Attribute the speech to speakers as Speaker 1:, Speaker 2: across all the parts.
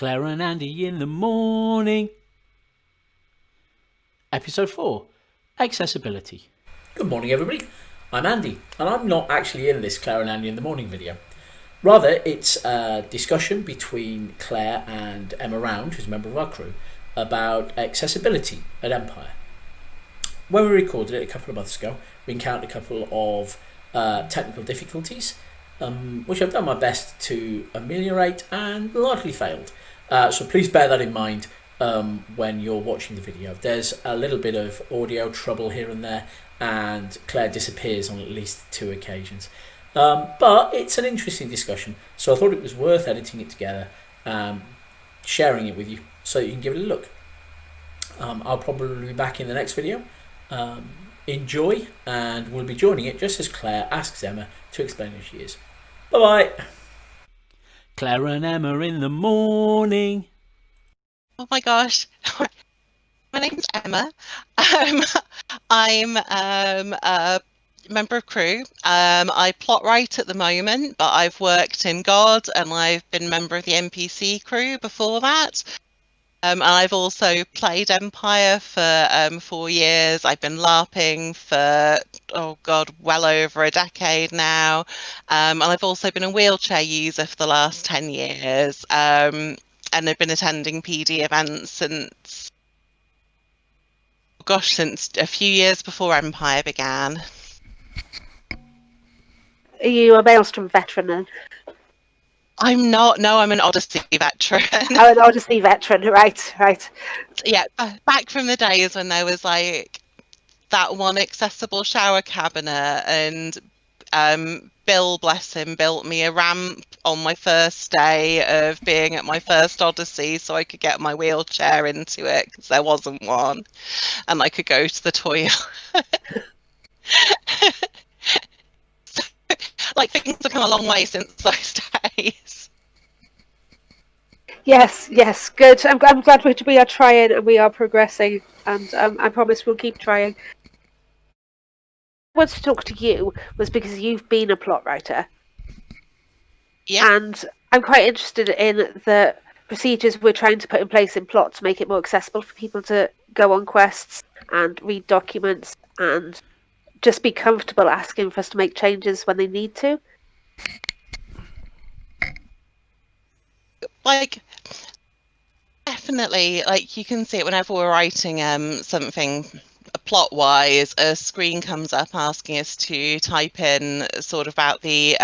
Speaker 1: Clare and Andy in the morning. Episode 4, Accessibility.
Speaker 2: Good morning, everybody. I'm Andy, and I'm not actually in this Clare and Andy in the morning video. Rather, it's a discussion between Clare and Emma Round, who's a member of our crew, about accessibility at Empire. When we recorded it a couple of months ago, we encountered a couple of technical difficulties, which I've done my best to ameliorate and largely failed. So please bear that in mind when you're watching the video. There's a little bit of audio trouble here and there, and Clare disappears on at least 2 occasions. But it's an interesting discussion, so I thought it was worth editing it together, sharing it with you so you can give it a look. I'll probably be back in the next video. Enjoy, and we'll be joining it just as Clare asks Emma to explain who she is. Bye-bye.
Speaker 1: Clare and Emma in the morning.
Speaker 3: Oh my gosh. My name's Emma. I'm a member of crew. I plot write at the moment, but I've worked in God and I've been member of the NPC crew before that. And I've also played Empire for 4 years. I've been LARPing for, well over a decade now. And I've also been a wheelchair user for the last 10 years. And I've been attending PD events since a few years before Empire began.
Speaker 4: Are you a Maelstrom veteran then?
Speaker 3: I'm not. No, I'm an Odyssey veteran.
Speaker 4: Oh, an Odyssey veteran, right.
Speaker 3: Yeah, back from the days when there was like that one accessible shower cabinet, and Bill, bless him, built me a ramp on my first day of being at my first Odyssey so I could get my wheelchair into it because there wasn't one, and I could go to the toilet. So, like, things have come a long way since those days.
Speaker 4: Yes, good. I'm glad we are trying and we are progressing, and I promise we'll keep trying. I wanted to talk to you was because you've been a plot writer.
Speaker 3: Yeah.
Speaker 4: And I'm quite interested in the procedures we're trying to put in place in plot to make it more accessible for people to go on quests and read documents and just be comfortable asking for us to make changes when they need to.
Speaker 3: Like, definitely, like, you can see it whenever we're writing something plot wise, a screen comes up asking us to type in sort of about the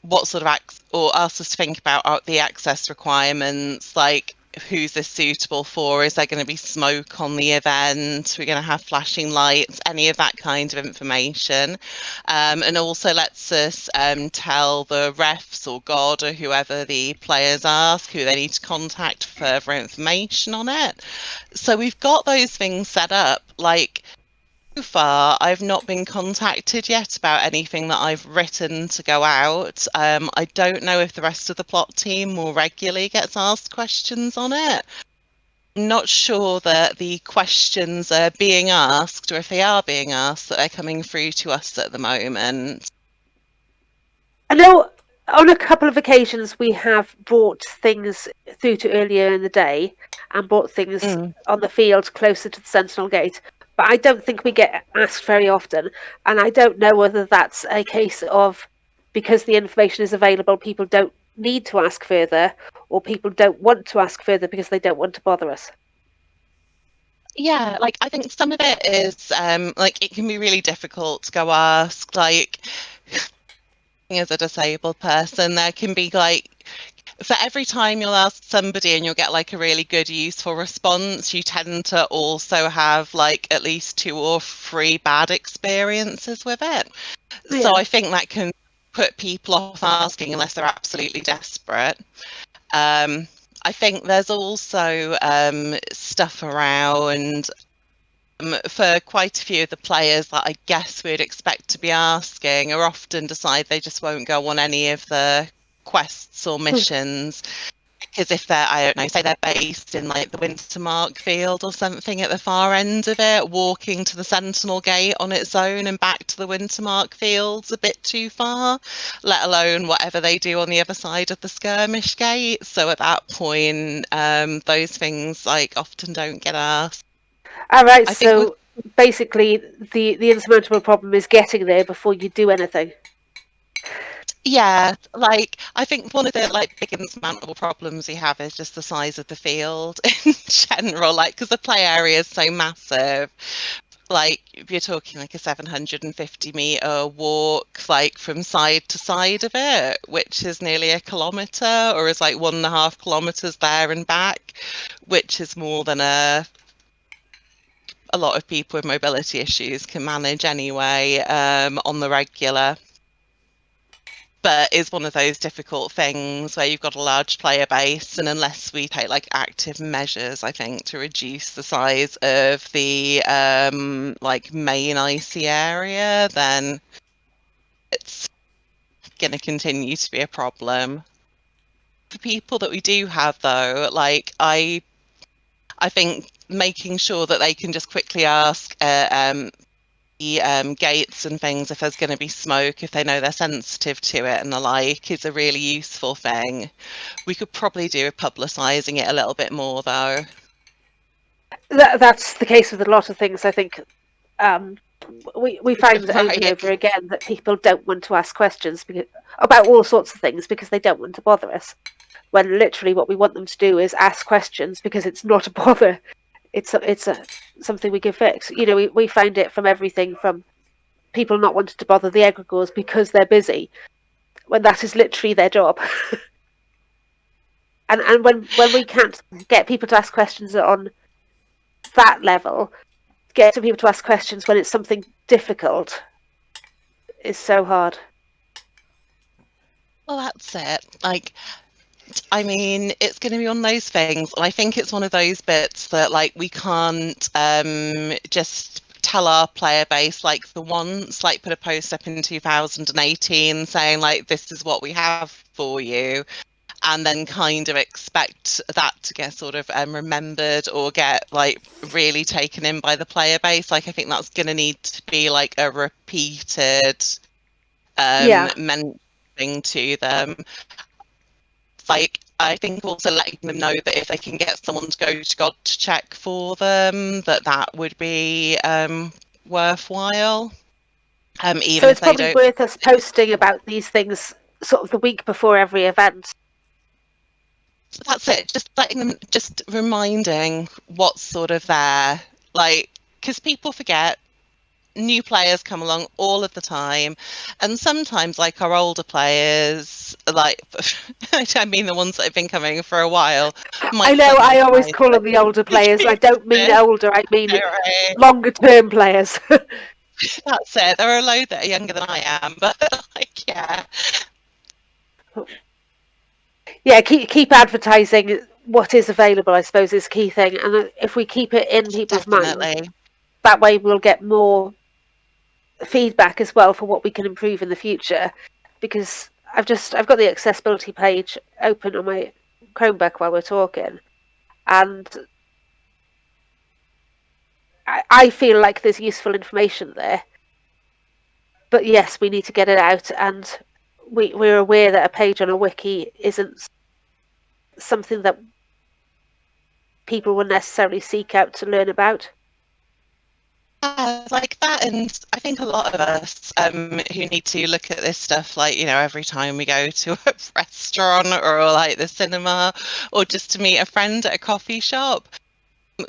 Speaker 3: what sort of or ask us to think about the access requirements, like who's this suitable for, is there going to be smoke on the event, we're going to have flashing lights, any of that kind of information, and also lets us tell the refs or god or whoever the players ask who they need to contact for further information on it. So we've got those things set up. Like, so far, I've not been contacted yet about anything that I've written to go out. I don't know if the rest of the plot team more regularly gets asked questions on it. I'm not sure that the questions are being asked, or if they are being asked, that they're coming through to us at the moment.
Speaker 4: I know on a couple of occasions we have brought things through to earlier in the day and brought things on the field closer to the Sentinel Gate. But I don't think we get asked very often, and I don't know whether that's a case of because the information is available, people don't need to ask further, or people don't want to ask further because they don't want to bother us.
Speaker 3: Yeah, like, I think some of it is like, it can be really difficult to go ask, like, as a disabled person, there can be like, for every time you'll ask somebody and you'll get like a really good useful response, you tend to also have like at least 2 or 3 bad experiences with it. Yeah. So I think that can put people off asking unless they're absolutely desperate. I think there's also stuff around for quite a few of the players that I guess we'd expect to be asking, or often decide they just won't go on any of the quests or missions Because if they're, I don't know, say they're based in like the Wintermark field or something at the far end of it, walking to the Sentinel Gate on its own and back to the Wintermark fields a bit too far, let alone whatever they do on the other side of the Skirmish Gate. So at that point, those things like often don't get asked.
Speaker 4: All right,
Speaker 3: I think
Speaker 4: so basically the insurmountable problem is getting there before you do anything.
Speaker 3: yeah, like I think one of the like big insurmountable problems we have is just the size of the field in general, like because the play area is so massive. Like if you're talking like a 750-meter walk, like from side to side of it, which is nearly a kilometer, or is like 1.5 kilometers there and back, which is more than a lot of people with mobility issues can manage anyway, on the regular. But is one of those difficult things where you've got a large player base, and unless we take like active measures, I think, to reduce the size of the like main icy area, then it's going to continue to be a problem. For people that we do have, though, like I think making sure that they can just quickly ask the gates and things if there's going to be smoke, if they know they're sensitive to it and the like, is a really useful thing. We could probably do with publicising it a little bit more, though.
Speaker 4: That's the case with a lot of things. I think we find over and
Speaker 3: Right.
Speaker 4: over again that people don't want to ask questions about all sorts of things because they don't want to bother us. When literally what we want them to do is ask questions because it's not a bother. It's something we can fix. You know, we find it from everything from people not wanting to bother the egregores because they're busy, when that is literally their job. And when we can't get people to ask questions on that level, get people to ask questions when it's something difficult is so hard.
Speaker 3: Well, that's it. Like, I mean, it's going to be one of those things, and I think it's one of those bits that, like, we can't just tell our player base, like, for once, like, put a post up in 2018 saying, like, this is what we have for you, and then kind of expect that to get sort of remembered or get, like, really taken in by the player base. Like, I think that's going to need to be, like, a repeated
Speaker 4: Yeah.
Speaker 3: mentioning to them. Like, I think also letting them know that if they can get someone to go to God to check for them, that would be worthwhile.
Speaker 4: So
Speaker 3: Even if
Speaker 4: it's
Speaker 3: they
Speaker 4: probably
Speaker 3: don't.
Speaker 4: worth us posting about these things sort of the week before every event.
Speaker 3: That's it. Just letting them, just reminding what's sort of there. Like, because people forget, new players come along all of the time, and sometimes like our older players, like I don't mean the ones that have been coming for a while,
Speaker 4: I
Speaker 3: might
Speaker 4: know I
Speaker 3: suddenly
Speaker 4: always
Speaker 3: find
Speaker 4: call them the older players. I don't mean older, I mean longer term players.
Speaker 3: that's it. There are a load that are younger than I am, but like, yeah,
Speaker 4: Yeah, keep advertising what is available, I suppose, is key thing. And if we keep it in people's minds,
Speaker 3: definitely.
Speaker 4: that way we'll get more feedback as well for what we can improve in the future. Because I've got the accessibility page open on my Chromebook while we're talking, and I feel like there's useful information there. But yes, we need to get it out, and we're aware that a page on a wiki isn't something that people will necessarily seek out to learn about.
Speaker 3: Like that, and I think a lot of us who need to look at this stuff, like, you know, every time we go to a restaurant or like the cinema or just to meet a friend at a coffee shop,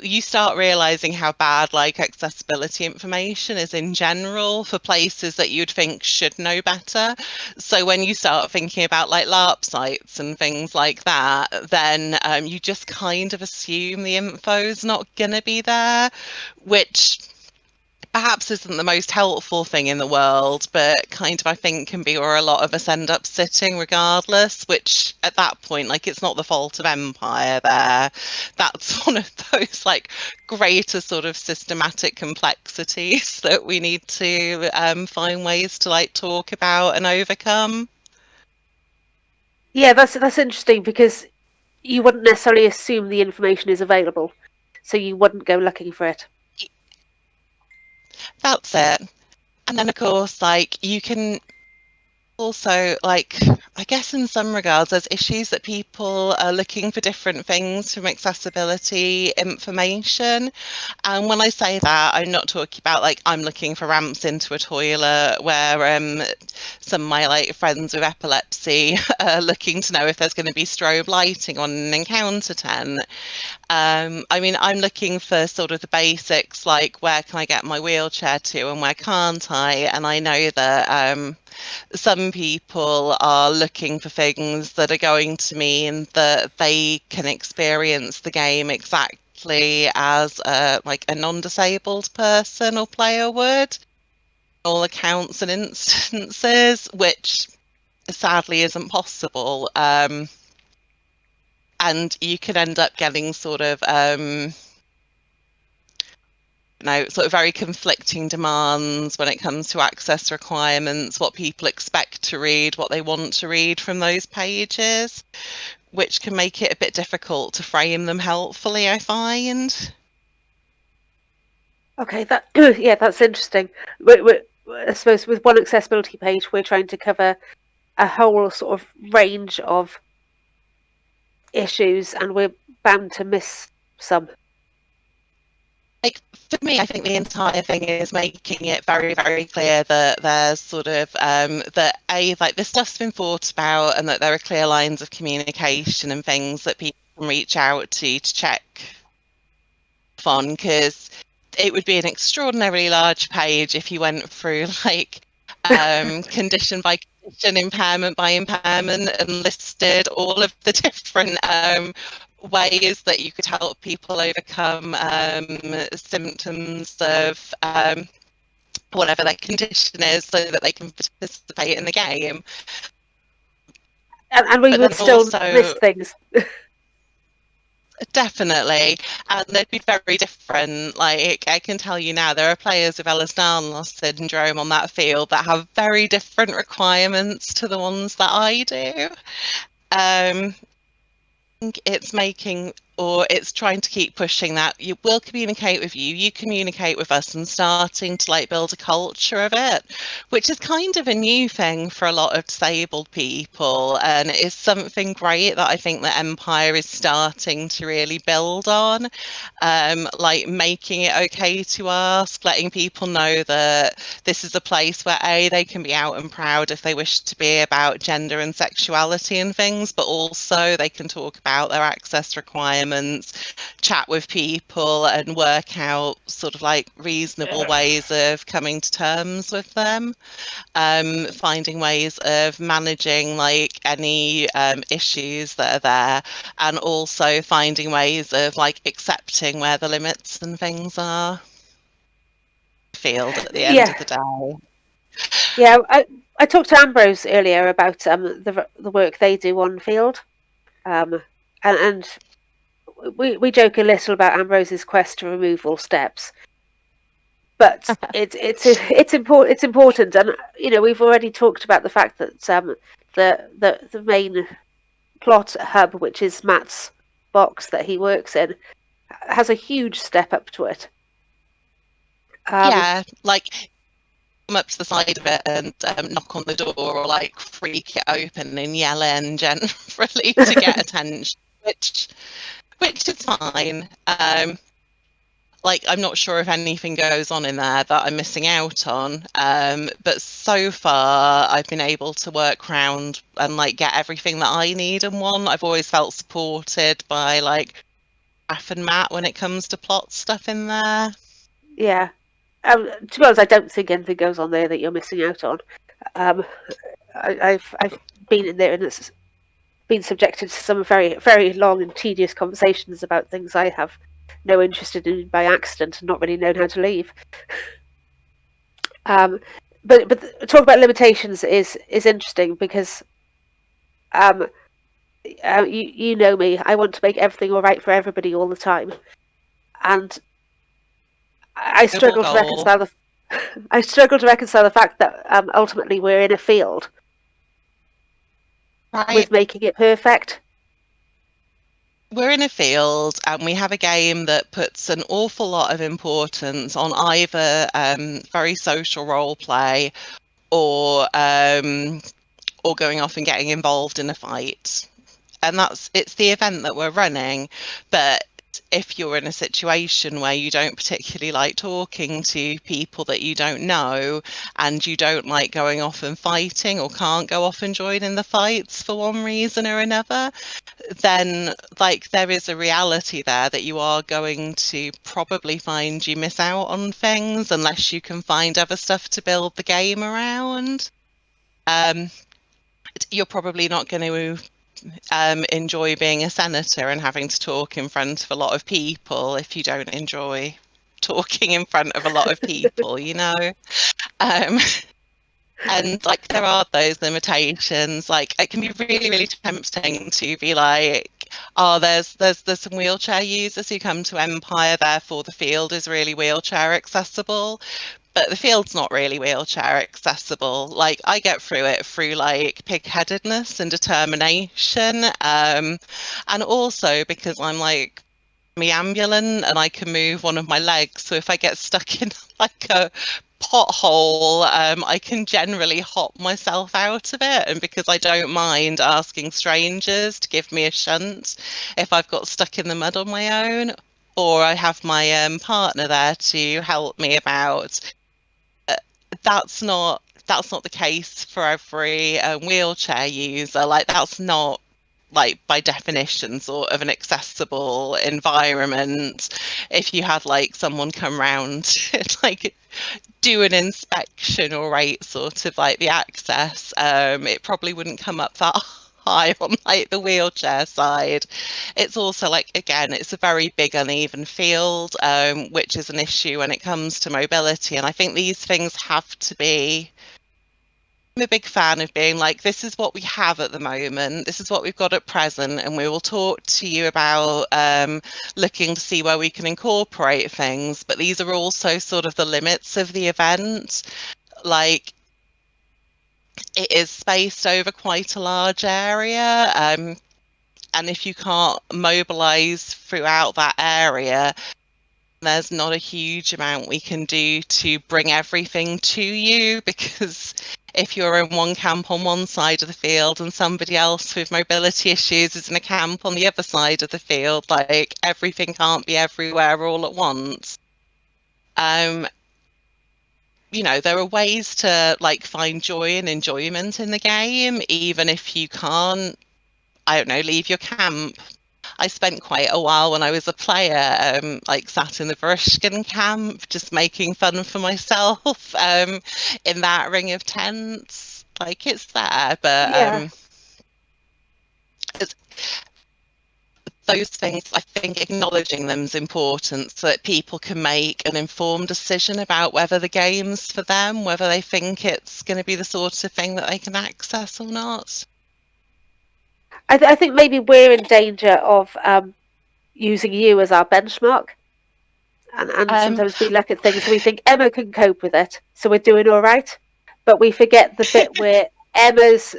Speaker 3: you start realizing how bad like accessibility information is in general for places that you'd think should know better. So when you start thinking about like LARP sites and things like that, then you just kind of assume the info's not gonna be there, which perhaps isn't the most helpful thing in the world, but kind of I think can be where a lot of us end up sitting regardless, which at that point, like, it's not the fault of Empire there. That's one of those like greater sort of systematic complexities that we need to find ways to like talk about and overcome.
Speaker 4: Yeah, that's interesting because you wouldn't necessarily assume the information is available, so you wouldn't go looking for it.
Speaker 3: That's it. And then, of course, like you can also, like, I guess in some regards, there's issues that people are looking for different things from accessibility information. And when I say that, I'm not talking about like I'm looking for ramps into a toilet where some of my like friends with epilepsy are looking to know if there's going to be strobe lighting on an encounter tent. I mean, I'm looking for sort of the basics, like where can I get my wheelchair to and where can't I? And I know that some people are looking for things that are going to mean that they can experience the game exactly as like a non-disabled person or player would, all accounts and instances, which sadly isn't possible. And you could end up getting sort of sort of very conflicting demands when it comes to access requirements, what people expect to read, what they want to read from those pages, which can make it a bit difficult to frame them helpfully, I find.
Speaker 4: Okay, that's interesting. I suppose with one accessibility page, we're trying to cover a whole sort of range of issues, and we're bound to miss some.
Speaker 3: Like for me, I think the entire thing is making it very, very clear that there's sort of that like this stuff's been thought about, and that there are clear lines of communication and things that people can reach out to check on, because it would be an extraordinarily large page if you went through like condition by condition, impairment by impairment, and listed all of the different ways that you could help people overcome symptoms of whatever their condition is, so that they can participate in the game.
Speaker 4: And we
Speaker 3: But
Speaker 4: would
Speaker 3: then
Speaker 4: still miss
Speaker 3: also,
Speaker 4: things.
Speaker 3: definitely, and they'd be very different. Like I can tell you now, there are players with Ehlers-Danlos syndrome on that field that have very different requirements to the ones that I do. Um, it's making, or it's trying to keep pushing that you will communicate with you, you communicate with us, and starting to like build a culture of it, which is kind of a new thing for a lot of disabled people, and it's something great that I think that Empire is starting to really build on, like making it okay to ask, letting people know that this is a place where they can be out and proud if they wish to be about gender and sexuality and things, but also they can talk about their access requirements, chat with people, and work out sort of like reasonable ways of coming to terms with them, finding ways of managing like any issues that are there, and also finding ways of like accepting where the limits and things are field at the end
Speaker 4: Yeah,
Speaker 3: of the day.
Speaker 4: yeah. I talked to Ambrose earlier about the work they do on field, and we joke a little about Ambrose's quest to remove all steps, but it's important. It's important, and we've already talked about the fact that the main plot hub, which is Matt's box that he works in, has a huge step up to it.
Speaker 3: Yeah, like come up to the side of it and knock on the door, or like freak it open and yell in generally to get attention, which is fine. Like I'm not sure if anything goes on in there that I'm missing out on, but so far I've been able to work around and like get everything that I need and want. I've always felt supported by like Raph and Matt when it comes to plot stuff in there.
Speaker 4: Yeah. To be honest, I don't think anything goes on there that you're missing out on. I've been in there and it's been subjected to some very very long and tedious conversations about things I have no interest in by accident and not really known how to leave. But talk about limitations is interesting because you know me. I want to make everything all right for everybody all the time, and I
Speaker 3: Noble
Speaker 4: struggle to
Speaker 3: goal.
Speaker 4: reconcile the I struggle to reconcile the fact that ultimately we're in a field
Speaker 3: Right.
Speaker 4: with making it perfect.
Speaker 3: we're in a field and we have a game that puts an awful lot of importance on either very social role play or going off and getting involved in a fight. And it's the event that we're running. But if you're in a situation where you don't particularly like talking to people that you don't know, and you don't like going off and fighting or can't go off and join in the fights for one reason or another, then like there is a reality there that you are going to probably find you miss out on things unless you can find other stuff to build the game around. Um, you're probably not going to enjoy being a senator and having to talk in front of a lot of people if you don't enjoy talking in front of a lot of people, you know? Um, and like there are those limitations. Like it can be really, really tempting to be like, oh, there's some wheelchair users who come to Empire, therefore the field is really wheelchair accessible. But the field's not really wheelchair accessible. Like I get through it through like pig-headedness and determination, and also because I'm like ambulant and I can move one of my legs. So if I get stuck in like a pothole, I can generally hop myself out of it. And because I don't mind asking strangers to give me a shunt if I've got stuck in the mud on my own, or I have my partner there to help me about, that's not the case for every wheelchair user. Like that's not like by definition sort of an accessible environment. If you had like someone come round like do an inspection or rate sort of like the access, it probably wouldn't come up that high on like the wheelchair side. It's also like again, it's a very big uneven field, which is an issue when it comes to mobility. And I think these things have to be, I'm a big fan of being like, this is what we have at the moment, this is what we've got at present, and we will talk to you about looking to see where we can incorporate things. But these are also sort of the limits of the event. Like it is spaced over quite a large area, and if you can't mobilize throughout that area, there's not a huge amount we can do to bring everything to you, because if you're in one camp on one side of the field and somebody else with mobility issues is in a camp on the other side of the field, like everything can't be everywhere all at once. Um, there are ways to like find joy and enjoyment in the game, even if you can't, I don't know, leave your camp. I spent quite a while when I was a player, like sat in the Varushkin camp, just making fun for myself, in that ring of tents. Like it's there, but
Speaker 4: Yeah.
Speaker 3: it's, those things, I think acknowledging them is important so that people can make an informed decision about whether the game's for them, whether they think it's going to be the sort of thing that they can access or not.
Speaker 4: I think maybe we're in danger of using you as our benchmark. And
Speaker 3: Um,
Speaker 4: sometimes we look at things and we think Emma can cope with it, so we're doing all right. But we forget the bit where Emma's,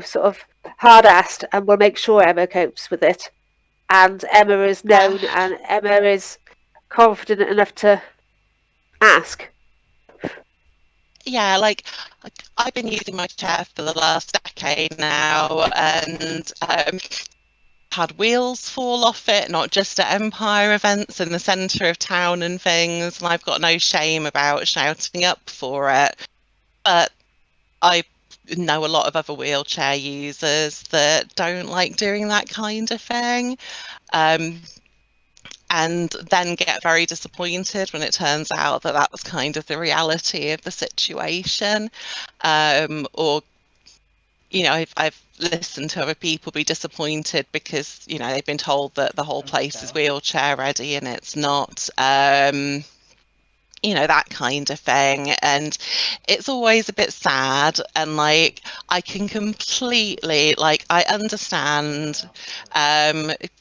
Speaker 4: sort of hard-assed, and we'll make sure Emma copes with it. And Emma is
Speaker 3: yeah.
Speaker 4: known, and Emma is confident enough to ask.
Speaker 3: Yeah, like I've been using my chair for the last decade now, and had wheels fall off it, not just at Empire events in the centre of town and things. And I've got no shame about shouting up for it. But I know a lot of other wheelchair users that don't like doing that kind of thing. Um, and then get very disappointed when it turns out that that was kind of the reality of the situation. Or I've listened to other people be disappointed because they've been told that the whole place is wheelchair ready and it's not. That kind of thing. And it's always a bit sad. And like, I can completely, like, I understand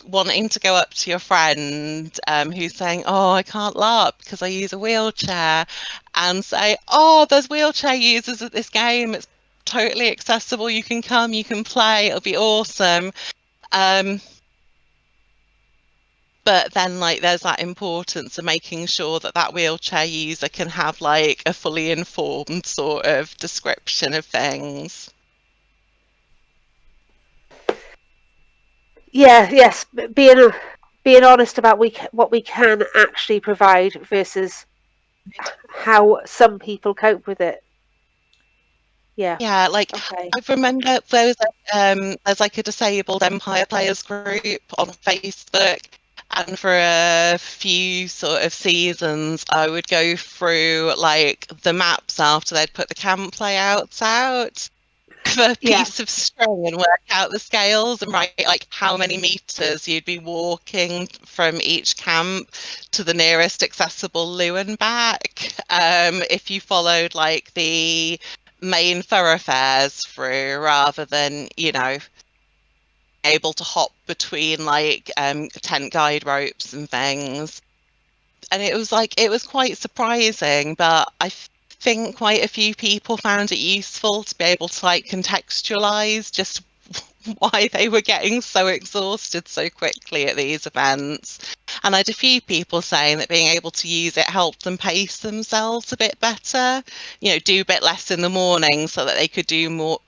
Speaker 3: wanting to go up to your friend who's saying, oh, I can't LARP because I use a wheelchair, and say, oh, there's wheelchair users at this game. It's totally accessible. You can come, you can play. It'll be awesome. Um, but then like there's that importance of making sure that that wheelchair user can have like a fully informed sort of description of things.
Speaker 4: Yes, being honest about what we can actually provide versus how some people cope with it.
Speaker 3: Yeah, like
Speaker 4: Okay.
Speaker 3: I remember there's like a disabled Empire Players group on Facebook, and for a few sort of seasons, I would go through like the maps after they'd put the camp layouts out for a
Speaker 4: Yeah.
Speaker 3: piece of string and work out the scales and write like how many meters you'd be walking from each camp to the nearest accessible loo and back. If you followed like the main thoroughfares through rather than, you know, able to hop between like tent guide ropes and things. And it was like it was quite surprising, but I think quite a few people found it useful to be able to like contextualize just why they were getting so exhausted so quickly at these events. And I had a few people saying that being able to use it helped them pace themselves a bit better, you know, do a bit less in the morning so that they could do more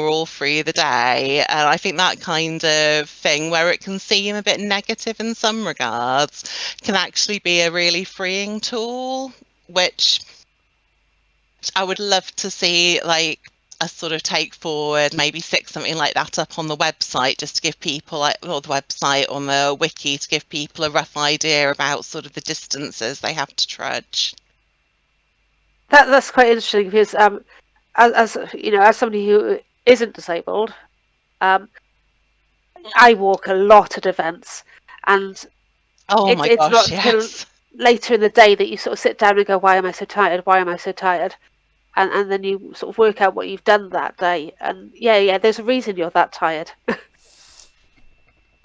Speaker 3: all through the day. And I think that kind of thing, where it can seem a bit negative in some regards, can actually be a really freeing tool, which I would love to see like a sort of take forward, maybe stick something like that up on the website just to give people like, or the website on the wiki to give people a rough idea about sort of the distances they have to trudge.
Speaker 4: That's quite interesting because as you know, as somebody who isn't disabled, I walk a lot at events, and
Speaker 3: Oh my
Speaker 4: it's not
Speaker 3: gosh,
Speaker 4: until
Speaker 3: yes.
Speaker 4: later in the day that you sort of sit down and go, "Why am I so tired? Why am I so tired?" And then you sort of work out what you've done that day. And there's a reason you're that tired.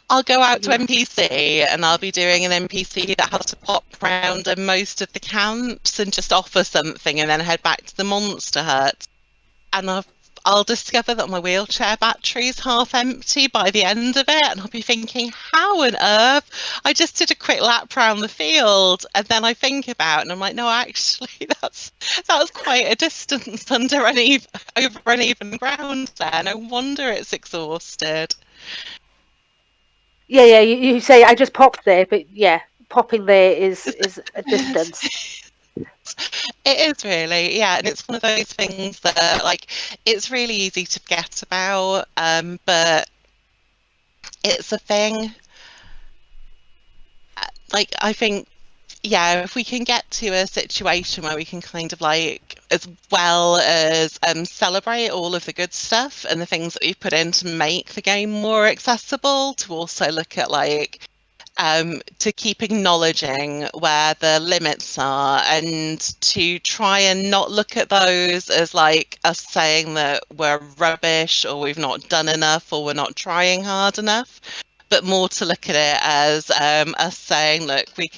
Speaker 3: I'll go out to
Speaker 4: Yeah.
Speaker 3: NPC and I'll be doing an NPC that has to pop round at most of the camps and just offer something and then head back to the monster hut. And I'll discover that my wheelchair battery is half empty by the end of it, and I'll be thinking, how on earth? I just did a quick lap around the field, and then I think about it, and I'm like, no, actually, that was quite a distance under over uneven ground there. No wonder it's exhausted.
Speaker 4: Yeah. You say I just popped there, but yeah, popping there is a distance.
Speaker 3: It is really, yeah, and it's one of those things that, like, it's really easy to forget about, but it's a thing. Like, I think, yeah, if we can get to a situation where we can kind of like, as well as celebrate all of the good stuff and the things that we've put in to make the game more accessible, to also look at like to keep acknowledging where the limits are and to try and not look at those as like us saying that we're rubbish or we've not done enough or we're not trying hard enough, but more to look at it as us saying, look, we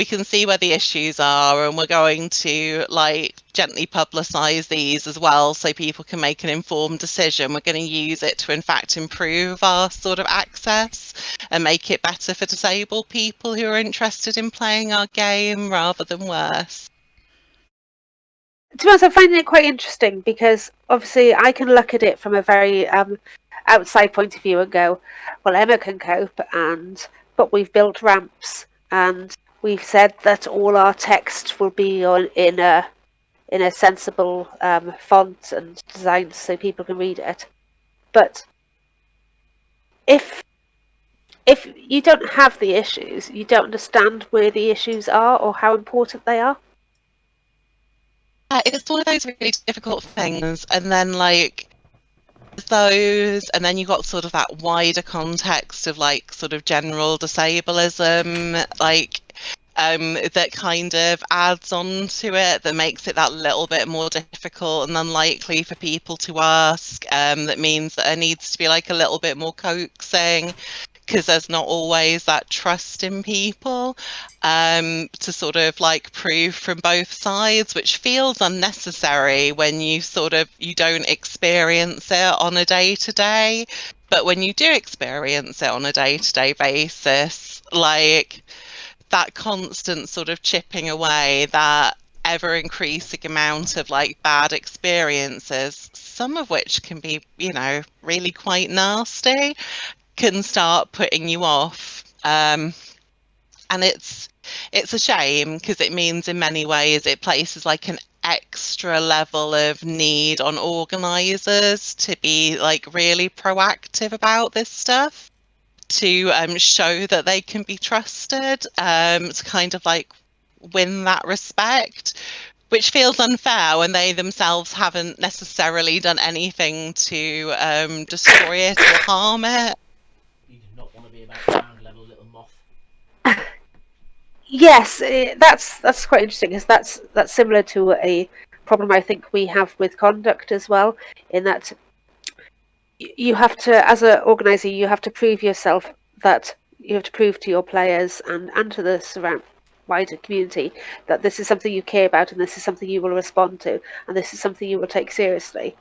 Speaker 3: can see where the issues are and we're going to like gently publicize these as well so people can make an informed decision. We're going to use it to in fact improve our sort of access and make it better for disabled people who are interested in playing our game rather than worse.
Speaker 4: To be honest, I'm finding it quite interesting because obviously I can look at it from a very outside point of view and go, well, Emma can cope, but we've built ramps and we've said that all our text will be in a sensible font and design so people can read it. But if you don't have the issues, you don't understand where the issues are or how important they are.
Speaker 3: It's one of those really difficult things, and then like those, and then you got sort of that wider context of like sort of general disableism, like that kind of adds on to it, that makes it that little bit more difficult and unlikely for people to ask. That means that there needs to be like a little bit more coaxing because there's not always that trust in people to sort of like prove from both sides, which feels unnecessary when you sort of you don't experience it on a day to day. But when you do experience it on a day-to-day basis, like that constant sort of chipping away, that ever increasing amount of like bad experiences, some of which can be, really quite nasty, can start putting you off. And it's a shame because it means in many ways it places like an extra level of need on organisers to be like really proactive about this stuff, to show that they can be trusted, to kind of like win that respect, which feels unfair when they themselves haven't necessarily done anything to destroy it or harm it.
Speaker 2: You do not want to be about ground level, little moth.
Speaker 4: Yes, that's quite interesting, because that's similar to a problem I think we have with conduct as well, in that you have to, as an organizer, you have to prove yourself, that you have to prove to your players and to the surround wider community that this is something you care about, and this is something you will respond to, and this is something you will take seriously.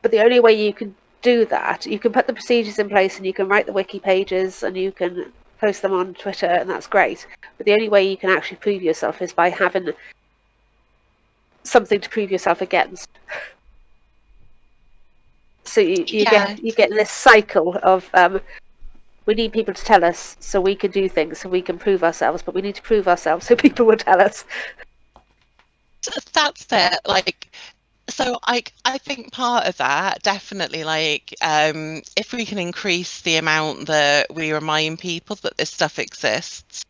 Speaker 4: But the only way you can do that, you can put the procedures in place and you can write the wiki pages and you can post them on Twitter, and that's great. But the only way you can actually prove yourself is by having something to prove yourself against. So you get this cycle of we need people to tell us so we can do things, so we can prove ourselves, but we need to prove ourselves so people will tell us.
Speaker 3: That's it. Like, so I think part of that definitely, like, if we can increase the amount that we remind people that this stuff exists,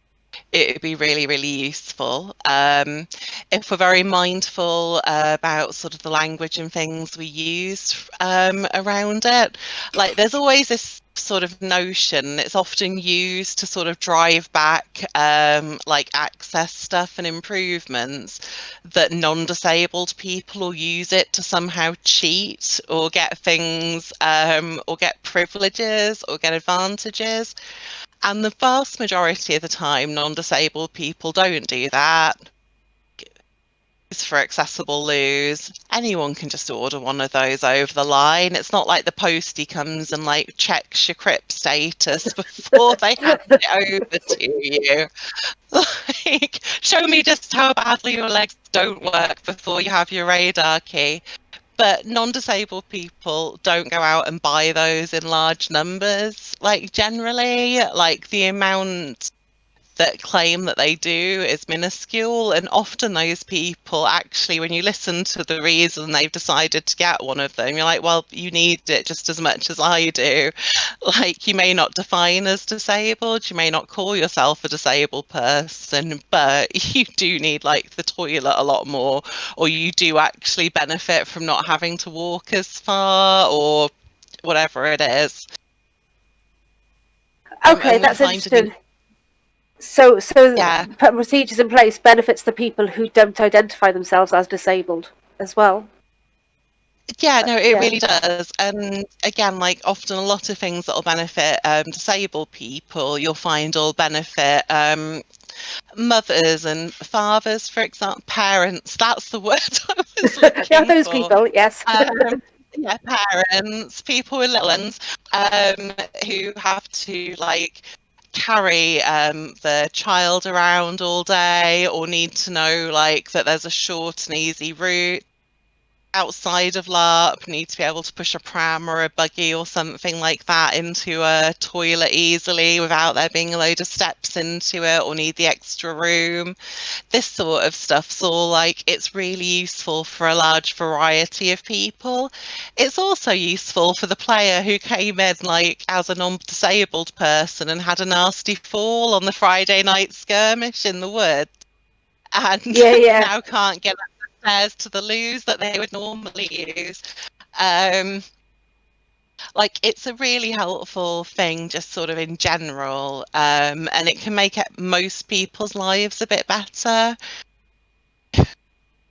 Speaker 3: it would be really, really useful. If we're very mindful about sort of the language and things we use around it, like there's always this sort of notion, it's often used to sort of drive back like access stuff and improvements, that non-disabled people will use it to somehow cheat or get things or get privileges or get advantages. And the vast majority of the time, non-disabled people don't do that. It's for accessible loos. Anyone can just order one of those over the line. It's not like the postie comes and like checks your CRIP status before they hand it over to you. Like, show me just how badly your legs don't work before you have your radar key. But non-disabled people don't go out and buy those in large numbers. Like generally, like the amount that claim that they do is minuscule, and often those people actually, when you listen to the reason they've decided to get one of them, you're like, well, you need it just as much as I do. Like, you may not define as disabled, you may not call yourself a disabled person, but you do need like the toilet a lot more, or you do actually benefit from not having to walk as far, or whatever it is.
Speaker 4: Okay, that's interesting. So
Speaker 3: Yeah.
Speaker 4: putting procedures in place benefits the people who don't identify themselves as disabled as well.
Speaker 3: Yeah, no, it really does. And again, like often a lot of things that will benefit disabled people, you'll find will benefit mothers and fathers, for example, parents. That's the word I was looking
Speaker 4: Yeah, those
Speaker 3: for.
Speaker 4: people, yes.
Speaker 3: Yeah, parents, people with little ones, who have to like carry the child around all day, or need to know like that there's a short and easy route outside of LARP, need to be able to push a pram or a buggy or something like that into a toilet easily without there being a load of steps into it, or need the extra room. This sort of stuff's all like, it's really useful for a large variety of people. It's also useful for the player who came in like as a non-disabled person and had a nasty fall on the Friday night skirmish in the woods, and now can't get upstairs to the loos that they would normally use. Like, it's a really helpful thing just sort of in general, and it can make most people's lives a bit better.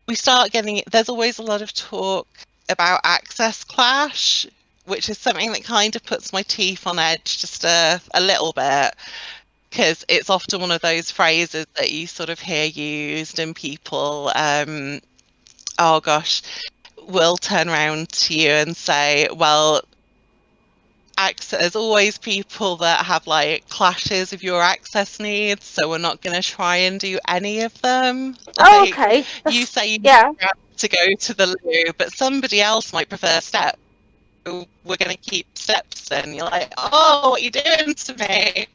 Speaker 3: We start getting, there's always a lot of talk about access clash, which is something that kind of puts my teeth on edge just a little bit, because it's often one of those phrases that you sort of hear used, and people, oh gosh, will turn around to you and say, well, there's always people that have like clashes with your access needs, so we're not going to try and do any of them.
Speaker 4: Oh,
Speaker 3: Like,
Speaker 4: okay.
Speaker 3: you
Speaker 4: That's,
Speaker 3: say you
Speaker 4: yeah.
Speaker 3: have to go to the loo, but somebody else might prefer steps. So we're going to keep steps in. You're like, oh, what are you doing to me?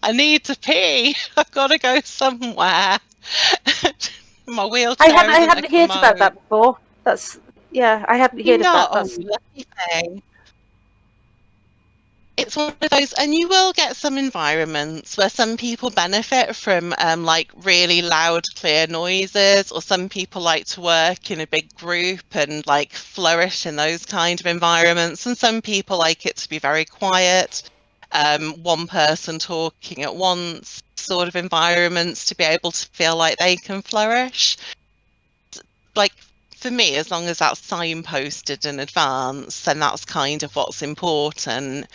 Speaker 3: I need to pee. I've got to go somewhere. My wheelchair
Speaker 4: I
Speaker 3: isn't a
Speaker 4: hadn't heard about
Speaker 3: commode.
Speaker 4: that before. That's, yeah, I hadn't
Speaker 3: You
Speaker 4: heard of
Speaker 3: not?
Speaker 4: that.
Speaker 3: Oh,
Speaker 4: That's,
Speaker 3: lucky thing. It's one of those, and you will get some environments where some people benefit from like really loud, clear noises, or some people like to work in a big group and like flourish in those kind of environments, and some people like it to be very quiet, one person talking at once, sort of environments to be able to feel like they can flourish. Like for me, as long as that's signposted in advance, then that's kind of what's important.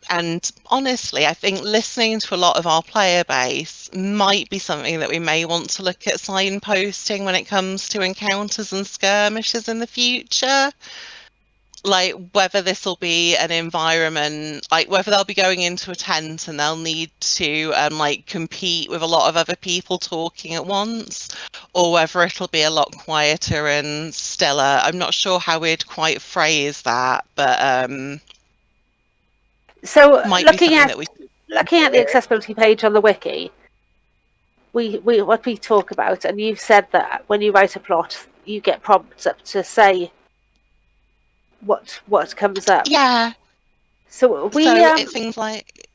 Speaker 3: And honestly, I think listening to a lot of our player base might be something that we may want to look at signposting when it comes to encounters and skirmishes in the future. Like whether this will be an environment, like whether they'll be going into a tent and they'll need to like compete with a lot of other people talking at once, or whether it'll be a lot quieter and stiller. I'm not sure how we'd quite phrase that, but
Speaker 4: so
Speaker 3: might be something that we
Speaker 4: looking at the accessibility page on the wiki, we what we talk about, and you've said that when you write a plot, you get prompts up to say what comes up.
Speaker 3: yeah.
Speaker 4: So
Speaker 3: So it's things like,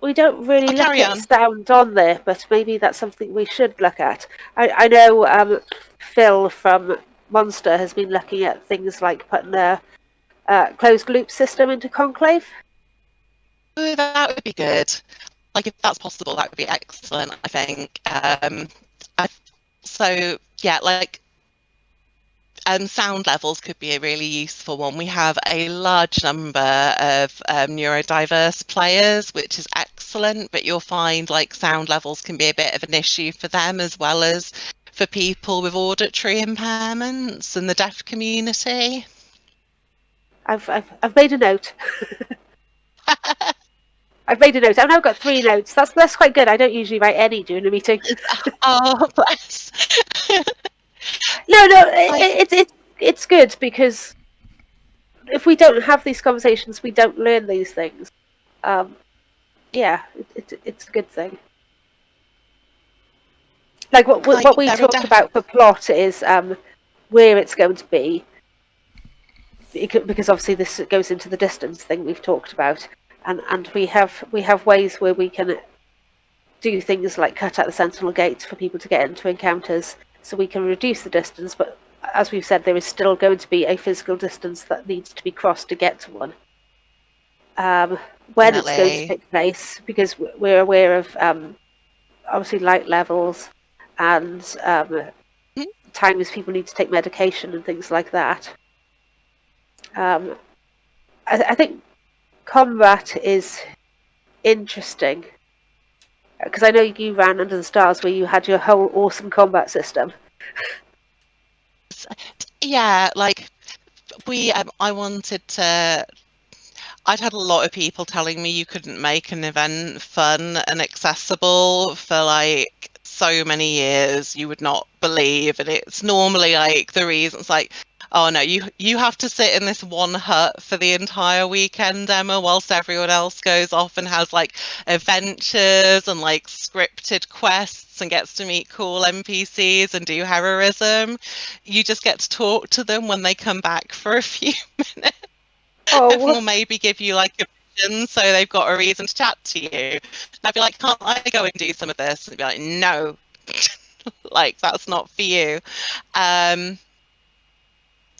Speaker 4: we don't really
Speaker 3: I'll
Speaker 4: look
Speaker 3: carry
Speaker 4: at
Speaker 3: on.
Speaker 4: sound on there, but maybe that's something we should look at. I know Phil from Monster has been looking at things like putting a closed loop system into Conclave.
Speaker 3: Oh, that would be good. Like if that's possible, that would be excellent, I think. I, so yeah, like sound levels could be a really useful one. We have a large number of neurodiverse players, which is excellent, but you'll find like sound levels can be a bit of an issue for them as well as for people with auditory impairments and the deaf community.
Speaker 4: I've made a note. I've made a note. I've now got 3 notes. That's quite good. I don't usually write any during a meeting.
Speaker 3: Oh, bless.
Speaker 4: No,
Speaker 3: Like,
Speaker 4: it's good because if we don't have these conversations, we don't learn these things. Yeah, it's a good thing. Like what we
Speaker 3: there are
Speaker 4: talk about for plot is where it's going to be, because obviously this goes into the distance thing we've talked about, and we have ways where we can do things like cut out the sentinel gates for people to get into encounters, so we can reduce the distance. But as we've said, there is still going to be a physical distance that needs to be crossed to get to one. When it's going to
Speaker 3: definitely.
Speaker 4: take place, because we're aware of obviously light levels and times people need to take medication and things like that. I think combat is interesting because I know you ran Under the Stars where you had your whole awesome combat system.
Speaker 3: Yeah, like I wanted to. I'd had a lot of people telling me you couldn't make an event fun and accessible for like so many years you would not believe, and it's normally like the reasons like, oh no, you have to sit in this one hut for the entire weekend, Emma, whilst everyone else goes off and has like adventures and like scripted quests and gets to meet cool NPCs and do heroism. You just get to talk to them when they come back for a few minutes. And
Speaker 4: Oh,
Speaker 3: will maybe give you like a vision, so they've got a reason to chat to you. And I'd be like, can't I go and do some of this? And they'd be like, no, like that's not for you. Um,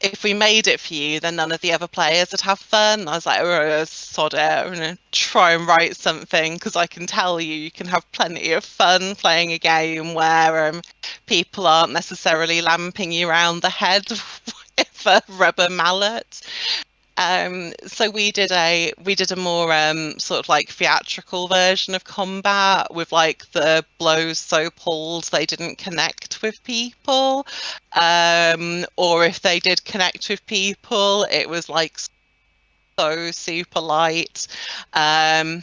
Speaker 3: if we made it for you, then none of the other players would have fun. I was like, oh, sod it, I'm gonna try and write something because I can tell you can have plenty of fun playing a game where people aren't necessarily lamping you around the head with a rubber mallet. So we did a more sort of like theatrical version of combat with like the blows so pulled they didn't connect with people, or if they did connect with people, it was like so super light. Had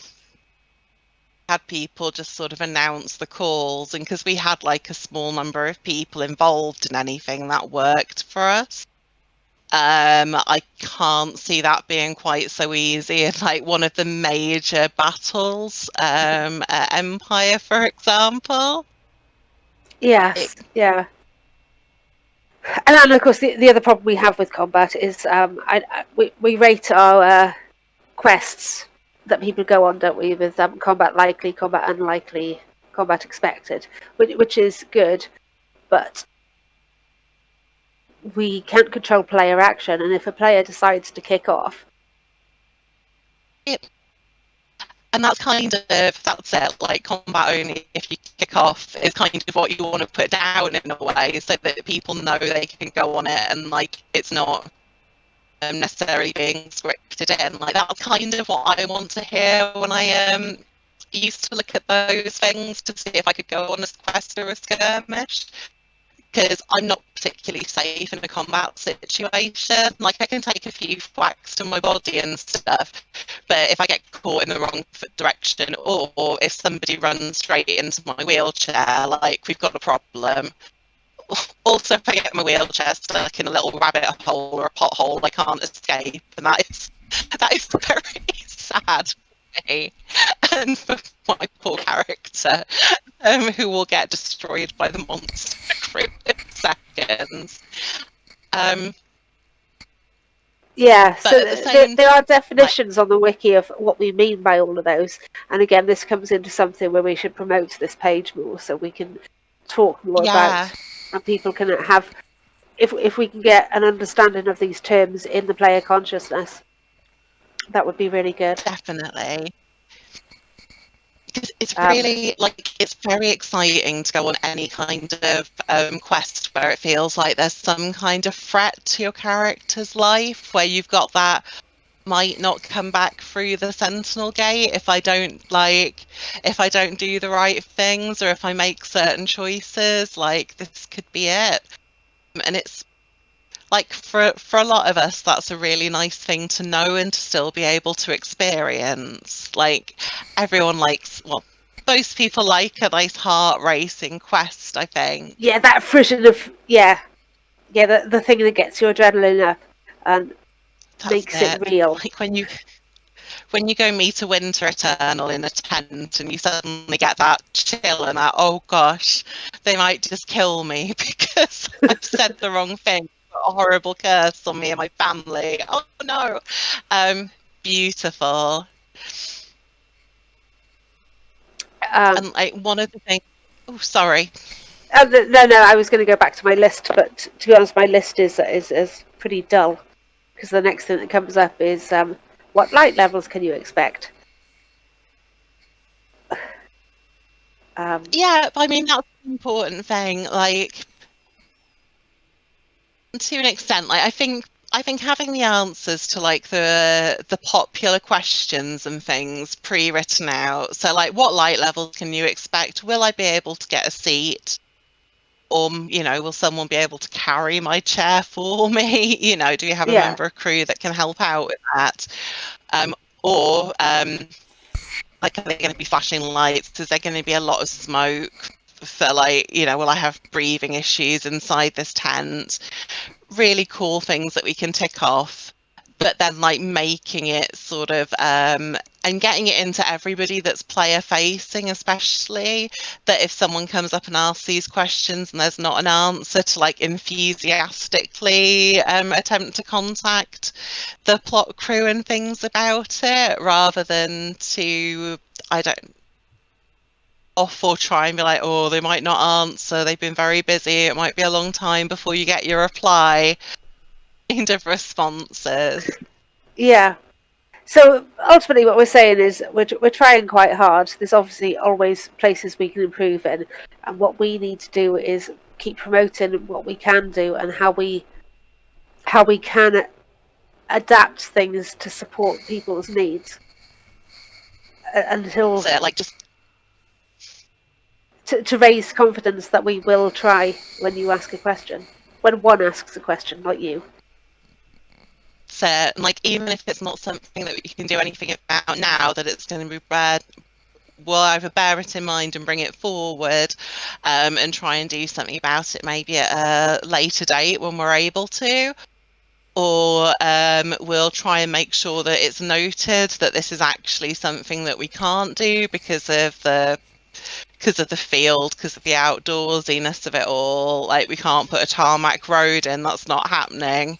Speaker 3: people just sort of announce the calls, and because we had like a small number of people involved in anything, that worked for us. I can't see that being quite so easy in like one of the major battles, Empire, for example.
Speaker 4: Yes, yeah. And of course, the other problem we have with combat is we rate our quests that people go on, don't we? With combat likely, combat unlikely, combat expected, which is good, but we can't control player action, and if a player decides to kick off,
Speaker 3: And that's it, like combat only if you kick off is kind of what you want to put down in a way, so that people know they can go on it and like it's not necessarily being scripted in. Like that's kind of what I want to hear when I used to look at those things to see if I could go on a quest or a skirmish. Because I'm not particularly safe in a combat situation. Like I can take a few whacks to my body and stuff, but if I get caught in the wrong direction, or if somebody runs straight into my wheelchair, like we've got a problem. Also, if I get my wheelchair stuck in a little rabbit hole or a pothole, I can't escape, and that is very sad for me and for my poor character, who will get destroyed by the monster crew in seconds.
Speaker 4: yeah. So
Speaker 3: Same,
Speaker 4: there are definitions on the wiki of what we mean by all of those, and again, this comes into something where we should promote this page more, so we can talk more about, and people can have. If we can get an understanding of these terms in the player consciousness, that would be really good.
Speaker 3: definitely. Because it's really it's very exciting to go on any kind of quest where it feels like there's some kind of threat to your character's life, where you've got that might not come back through the Sentinel Gate if I don't do the right things, or if I make certain choices, like this could be it. And it's like for a lot of us, that's a really nice thing to know and to still be able to experience. Like everyone likes, well, most people like a nice heart racing quest, I think.
Speaker 4: Yeah, that frisson of the thing that gets your adrenaline up and
Speaker 3: That's
Speaker 4: makes it
Speaker 3: it.
Speaker 4: real.
Speaker 3: Like when you go meet a winter eternal in a tent and you suddenly get that chill and that, oh gosh, they might just kill me because I've said the wrong thing, a horrible curse on me and my family. Oh no. Beautiful. And like one of the things, oh sorry.
Speaker 4: No, I was going to go back to my list, but to be honest, my list is pretty dull, because the next thing that comes up is what light levels can you expect?
Speaker 3: Yeah, I mean that's an important thing. Like to an extent, like I think having the answers to like the popular questions and things pre-written out. So like what light levels can you expect? Will I be able to get a seat? Or, you know, will someone be able to carry my chair for me? You know, do you have a
Speaker 4: Yeah,
Speaker 3: member of crew that can help out with that? Or like are they going to be flashing lights? Is there going to be a lot of smoke for like, you know, will I have breathing issues inside this tent? Really cool things that we can tick off, but then like making it sort of and getting it into everybody that's player facing, especially that if someone comes up and asks these questions and there's not an answer, to like enthusiastically attempt to contact the plot crew and things about it, rather than to I don't off or try and be like, oh, they might not answer, they've been very busy, it might be a long time before you get your reply kind of responses.
Speaker 4: yeah. So ultimately, what we're saying is we're trying quite hard. There's obviously always places we can improve in, and what we need to do is keep promoting what we can do and how we can adapt things to support people's needs until
Speaker 3: So like just
Speaker 4: to raise confidence that we will try when you ask a question, when one asks a question, not you.
Speaker 3: it, and like even if it's not something that we can do anything about now, that it's going to be bad, we'll either bear it in mind and bring it forward, and try and do something about it maybe at a later date when we're able to, or we'll try and make sure that it's noted that this is actually something that we can't do because of the field, because of the outdoorsiness of it all. Like we can't put a tarmac road in, that's not happening.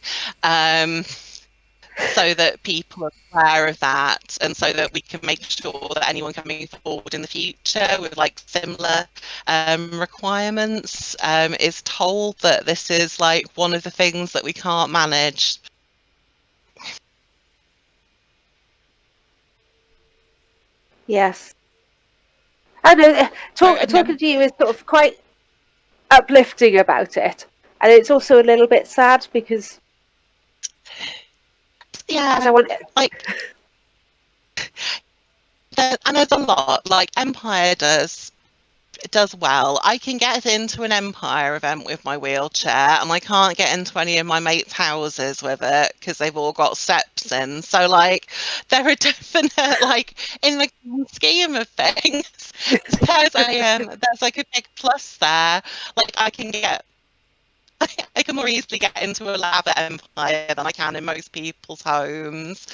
Speaker 3: So that people are aware of that, and so that we can make sure that anyone coming forward in the future with like similar requirements is told that this is like one of the things that we can't manage.
Speaker 4: Yes. I know. Talking to you is sort of quite uplifting about it, and it's also a little bit sad because I don't want
Speaker 3: like and there's a lot like Empire does well. I can get into an Empire event with my wheelchair, and I can't get into any of my mates' houses with it because they've all got steps in. So, like, there are definite, like, in the scheme of things, there's like a big plus there. Like, I can more easily get into a lab at Empire than I can in most people's homes.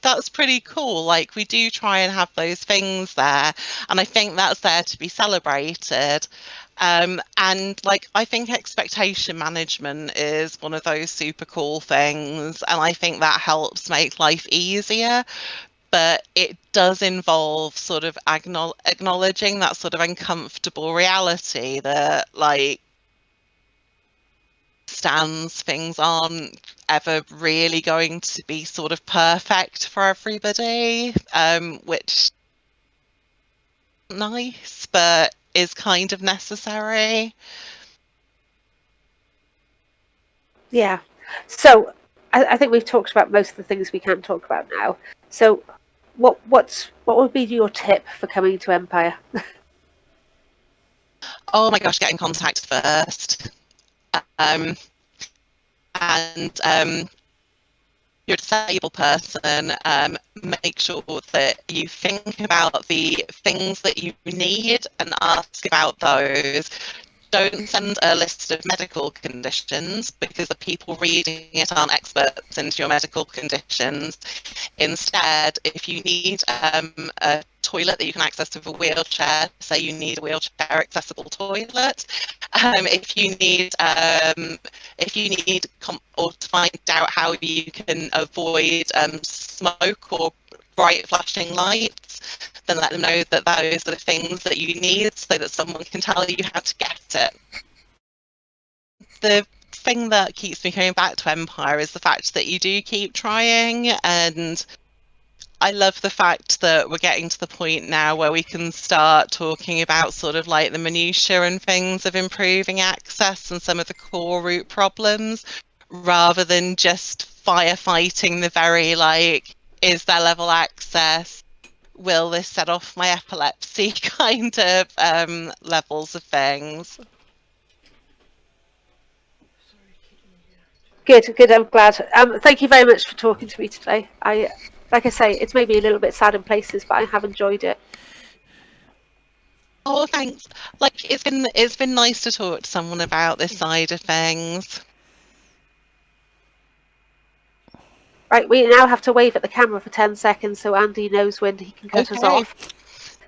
Speaker 3: That's pretty cool. Like we do try and have those things there, and I think that's there to be celebrated. And like I think expectation management is one of those super cool things, and I think that helps make life easier. But it does involve sort of acknowledging that sort of uncomfortable reality that like things aren't ever really going to be sort of perfect for everybody, which is nice, but is kind of necessary.
Speaker 4: Yeah. So I think we've talked about most of the things we can talk about now. So what would be your tip for coming to Empire?
Speaker 3: Oh my gosh, get in contact first. And you're a disabled person, make sure that you think about the things that you need and ask about those. Don't send a list of medical conditions because the people reading it aren't experts into your medical conditions. Instead, if you need a toilet that you can access with a wheelchair, say you need a wheelchair accessible toilet. If you need or to find out how you can avoid smoke or bright flashing lights, then let them know that those are the things that you need so that someone can tell you how to get it. The thing that keeps me coming back to Empire is the fact that you do keep trying, and I love the fact that we're getting to the point now where we can start talking about sort of like the minutiae and things of improving access and some of the core root problems, rather than just firefighting the very like, is there level access? Will this set off my epilepsy kind of levels of things?
Speaker 4: Good. I'm glad. Thank you very much for talking to me today. Like I say, it's maybe a little bit sad in places, but I have enjoyed it.
Speaker 3: Oh, thanks. Like it's been nice to talk to someone about this side of things.
Speaker 4: Right, we now have to wave at the camera for 10 seconds so Andy knows when he can cut us off.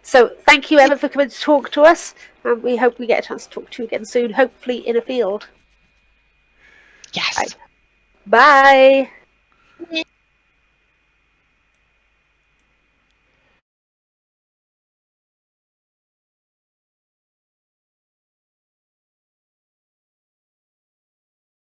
Speaker 4: So thank you, Emma, for coming to talk to us, and we hope we get a chance to talk to you again soon, hopefully in a field.
Speaker 3: Yes.
Speaker 4: Right. Bye.